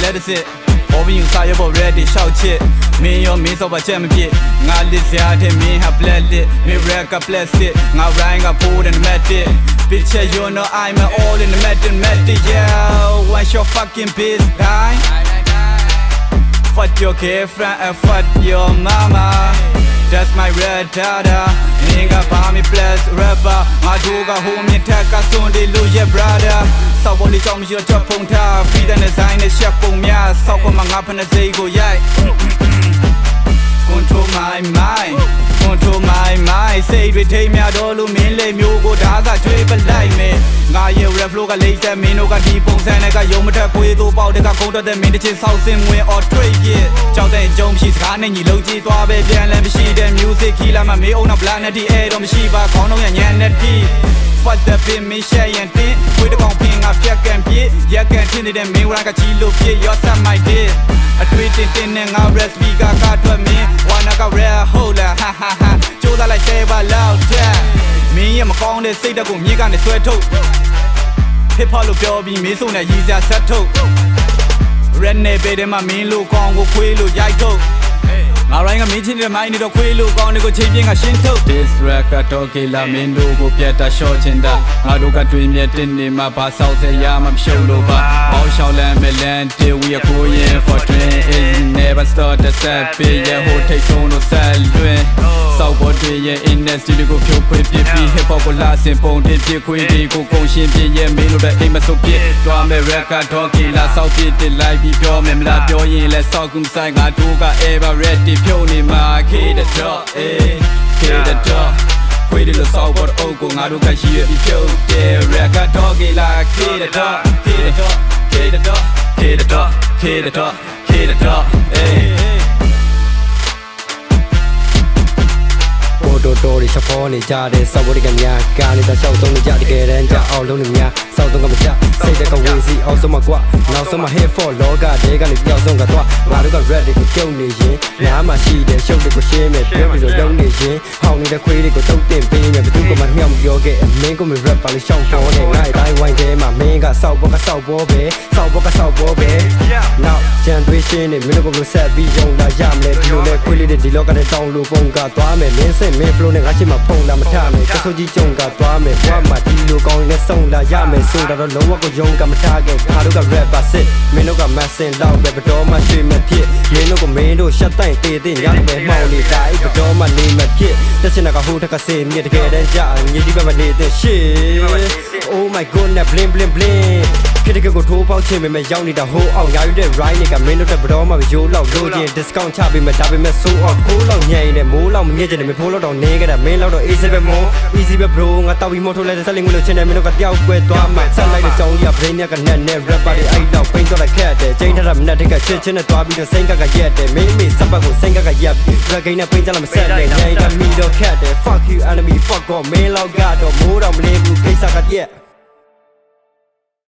let us sit Over you saw your ready shout shit Me your me so ba chem pit Nga lit sia the me ha bled lit Me rack a plastic Nga rang a food and met it Bitch you know I'm all in the met yeah What's your fucking biz die Fuck your girlfriend and fuck your mama That's my red data Nigga buy me plus rapper My duga who me take a soon they lose your brother So what is on your top on top Feed and design is chef on me So come on up and say go yeah Control my mind Control my mind Say we take me out all who mean let me go down that triple like me Nga ye rap flow ka later me no ka deep on sign ka yong ma that kway to bao de ka kong de min de chin sao sin win or trade it ကြောက်တဲ့ကြုံရှိစကားနဲ့ညီလုံးကြီးသွားပဲပြန်လဲမရှိတဲ့ music ခီလာမမေးအောင်တော့ plan နဲ့ဒီအဲ့တော့မရှိပါခေါင်းလုံးရညံနဲ့ဒီ Fuck the pin me share ရင်တင်ဝေးတကောင်ပင်ကပြက်ကန်ပြေရက်ကန်ထင်းနေတဲ့မင်းဝရကကြီးလို့ပြေရောဆက်မိုက်တယ်အတွေ့တင်နဲ့ငါ recipe ကထွက်မင်းဝါနာက rap ဟုတ်လားဟာဟာဟာကြိုးစားလိုက် say ပါလောက်တဲ့မင်းရမကောင်းတဲ့စိတ်ဓာတ်ကိုမြေကနေဆွဲထုတ် Hip hop လို့ပြောပြီးမင်းစုံနဲ့ရည်စရာဆက်ထုတ် Red နဲ့ပေတဲ့မှာမင်းလို့ကောင်းကိုခွေးလို့ရိုက်ထုတ်ငါရိုင်းကမင်းချင်းတဲ့မိုင်းနေတော့ခွေးလို့ကောင်းတွေကိုချိန်ပြင်းကရှင်းထုတ် This record တော့ကေလာမင်းတို့ကိုပြတ်တာ short ချင်တာငါတို့ကတွင်မြတ်တင်နေမှာဘာဆောက်စရာမှမရှုပ်လို့ပါပေါင်းရှောင်းလမ်းမဲ့လမ်းတေwe are going for twin is never start the set be your whole take on no sell တွင်စောက်ပေါ်တွေရဲ့ industry ကိုဖြိုခွေပြပြီး hip hop ကိုလာစင်ပုံတင်ပြခွေတွေကိုကုန်ရှင်းပြရဲ့မင်းတို့တဲ့အိမ်မစုပ်ပြတွားမဲ့ record တော့ကေလာစောက်ပြတစ်လိုက်ပြီးပြောမယ်မလားပြောရင်လဲစောက်ကုန်းဆိုင်ငါတို့က ever ready ဖြုံနေမှာခေတဲ့တော့ခေတဲ့တော့ခွေးလို့စောက်ပေါ်အုပ်ကိုငါတို့ကရှိရပြီးဖြုတ်တယ် record တော့ကေလာခေတဲ့တော့ခေတဲ့တော့ခေတဲ့တော့ခေတဲ့တော့ခေတဲ့တော့ခေတဲ့တော့တော်တွေချက်ဖော်နေကြတဲ့စောက်ဝတ်တွေကများကားနေတာရှောက်သုံးနေကြတကယ်တမ်းကြအောင်လုံးနေများစောက်သုံးကမချစိတ်တကဝေးစီအောင်ဆုံးမကွာနောက်ဆုံးမ hit for လောကတဲကနေပြောင်းဆုံးကတော့ငါတို့က red တွေကိုကျုံနေရင်နားမှာရှိတဲ့ရှုပ်တွေကိုရှင်းမယ်ပြောပြီးတော့လုံးနေရင်ဟောင်းနေတဲ့ခွေးတွေကိုတုတ်တင်ပေးမယ်ဘယ်သူကမှမြောက်မပြောခဲ့မင်းကမ rap ပါလေရှောက်ပေါ်နေငါ့တိုင်းဝိုင်းထဲမှာမင်းကစောက်ဘောကစောက်ဘောပဲစောက်ဘောကစောက်ဘောပဲနောက်ဂျန်တွေးရှင်းနေမင်းတို့ကဘယ်ဆက်ပြီးယုံလာရမလဲဒီလိုလဲခွေးလေးတွေဒီလောကထဲတောင်းလို့ပုံကသွားမယ်မင်းစိတ်မင်း flow နဲ့ငါချစ်မှာဖုံလာမထမယ်ကဆိုကြီးကြုံကသွားမယ်ဘွားမှာဒီလိုကောင်းရင်ဆုံးလာရမယ်ဆိုတာတော့လုံးဝကိုယုံကမထားခဲ့ငါတို့က rap ပါစစ်မင်းတို့က massing လောက်ပဲဘတော်မှရွှေမဖြစ်မင်းတို့ကမင်းတို့ရှက်တိုင်တေးတဲ့ညလိုပဲမှောင်နေတိုင်းဘတော်မှနေမဖြစ်တက်ချင်တာကဟိုထက်ကစေမြစ်တကယ်တမ်းကြာမြေကြီးပဲမနေတဲ့ shit oh my god နဲ့ bling bling bling ဖြစ်တဲ့ကိုထိုးပေါက်ချင်ပေမဲ့ရောက်နေတာဟိုအောင်ညာယူတဲ့ ride တွေကမင်းတို့တက်ဘတော်မှရိုးလောက်လို့ချင်း discount ချပေးမယ်ဒါပေမဲ့ so off ကိုလောက်ညံနေမိုးလောက်မမြင့်ချင်တယ်မဖိုးလောက်တော့နေခဲ့တာမင်းလောက်တော့ easy ပဲမို့ easy ပဲ bro ငါတောက်ပြီးမို့ထိုးလိုက်တဲ့ဆက်လင်းငွေလို့ချင်းတယ်မင်းတို့ကတယောက်ကွဲသွားမှဆက်လိုက်တဲ့ကြောင်းကြီးက brain ကနက်နဲ့ rapper တွေအဲ့တော့ပိန်တော့လိုက်ခက်တယ်ချိန်ထတာမနဲ့တက်ကချစ်ချင်းနဲ့သွားပြီးတော့စိန်ကရက်တယ်မင်းမေစပတ်ကိုစိန်ကရက် rap game နဲ့ပိန်ကြလာမဆက်နဲ့ညိုင်ကမီတော့ခက်တယ် fuck you enemy fuck off မင်းလောက်ကတော့မိုးတော့မလေးဘူးကိစ္စကပြက်